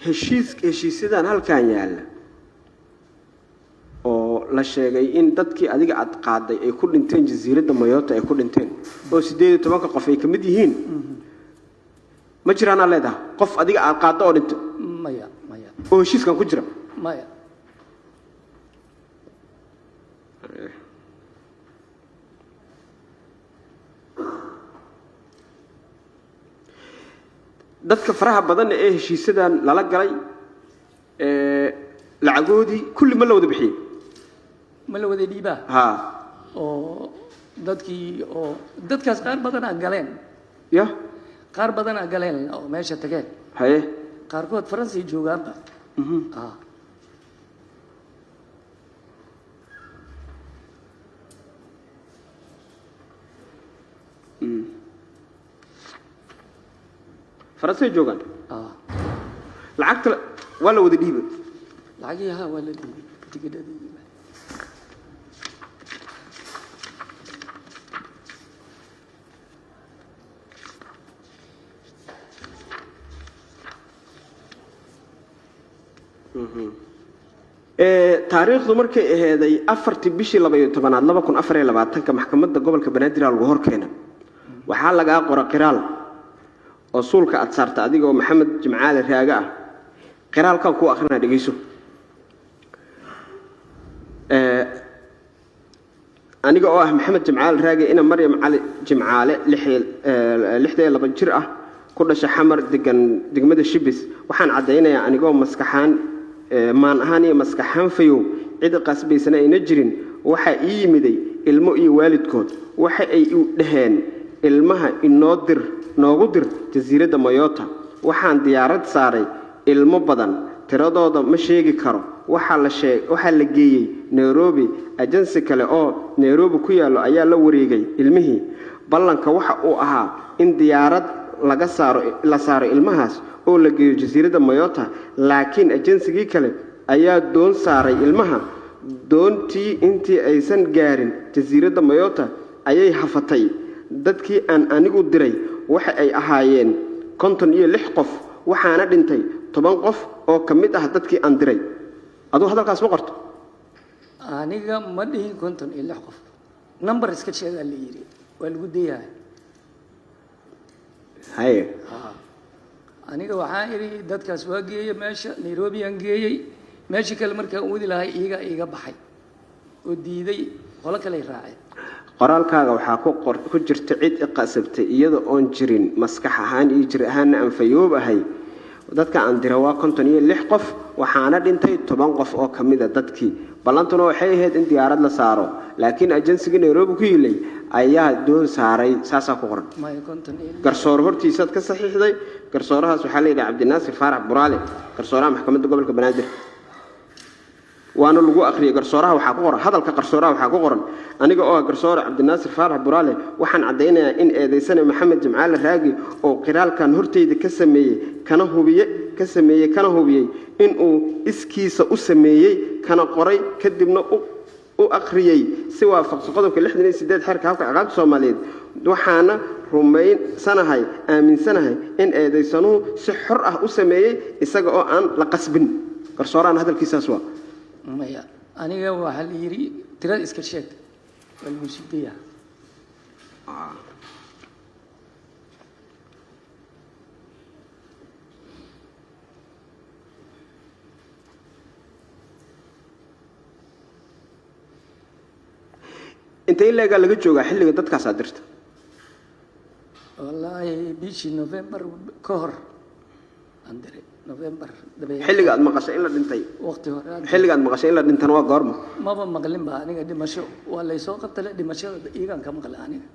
heshiisyadan halkan yaala oo la sheegay in dadkii adiga aad qaaday ay ku dhinteen jasiiradda Mayotte ay ku dhinteen oo 18 qof ay kamid yihiin ma jiraan leedahay qof adiga aad qaado oo dhinto maya oo heshiiskan ku jira maya dadka faraha badan ee heshiisyadan lala galay lacagoodii kulli ma la wada bixiyay ma la wada dhiibaa ha oo dadkaas qaar badan aan galeen ya qaar badan aan galeen oo meesha tageen haye qaarkood Faransi joogaanba Faransi joogan lacagta wala wada dhiibay lacagiha wala dhiibay tigidhadii taariikhdu markay aheeday 4 bishii 12aad 2024 maxkamadda gobolka Banaadir lagu horkeenay waxa laga qoray qiraal oo suulka aad saarta adiga oo Maxamed Jimcaale Raaga ah qiraalkan ku akhrina dhageyso aniga oo ah Maxamed Jimcaale Raaga ina Maryam Cali Jimcaale 62 jir ah ku dhashay xamar degmada Shibis waxaan cadeynayaa anigoo maskaxaan maan ahaan iyo maskaxaan fayo cid qasbaysan ayna jirin waxa ii yimiday ilmo iyo waalidkood waxa ay u dhaheen ilmaha noogu dir jasiiradda Mayotte waxaan diyaarad saaray ilmo badan tiradooda ma sheegi karo waxa la geeyay Nairobi agency kale oo Nairobi ku yaalo ayaa la wareegay ilmihii ballanka waxa uu ahaa in diyaarad la saaro ilmahaas oo la geeyo jasiiradda Mayotte laakiin agency kale ayaa doon saaray ilmaha doontii intii aysan gaarin jasiiradda Mayotte ayay hafatay dadkii aan anigu diray waxa ay ahaayeen 56 qof waxaana dhintay 10 qof oo kamid ah dadkii aan diray adoo hadalkaas ma qorto aniga ma dhihin 56 qof number iska sheega la yiri waa lagu deeyaa haye aniga waxaan iri dadkaas waa geeyay meesha Nairobi aan geeyay meeshii kale markaa uu wadi lahay iiga baxay oo diiday qolo kale raacay qoraalkaaga waxa ku jirta cid iqasabtay iyada oo jirin maskax ahaan iyo jir ahaan aan fayoob ahay dadka aan diray waa 56 qof waxaana dhintay 10 qof oo kamid ah dadkii balantuna waxay ahayd in diyaarad la saaro laakiin agency Nairobi ku yilay ayaa doon saaray saasa ku qoran garsoor hortiisad ka saxiixday garsoorahaas waxa la yiraahdaa Cabdinaasir Faarax Buraale garsooraha maxkamadda gobolka Banaadir waana lagu akhriyay garsooraha waxa ku qoran hadalka garsooraha waxa ku qoran aniga oo garsoore Cabdinaasir Faarax Buraale waxaan cadeynayaa in eedeysane Maxamed Jimcaale Raagi oo qiraalkan horteyda ka sameeyay kana hubiyay in uu iskiisa u sameeyay kana qoray kadibna u akhriyay si waafaqsan qodobka 68 xeerka habka ciqaabta Soomaaliyeed waxaana rumaysanahay aaminsanahay in eedeysanuhu si xor ah u sameeyay isaga oo aan la qasbin garsoorahan hadalkiisaas waa maya aniga waxa la yiri tirada iska sheeg wal musiibiya intee leega laga joogaa xilliga dadkaas aad dirta wallahi bishii November ka hor andare November xilliga aad maqashay in la dhintay waqti hore xilliga aad maqashay in la dhintana waa goorma maba maqlin ba aniga dhimasho waa la soo qabtay dhimashada iigan ka maqlay aniga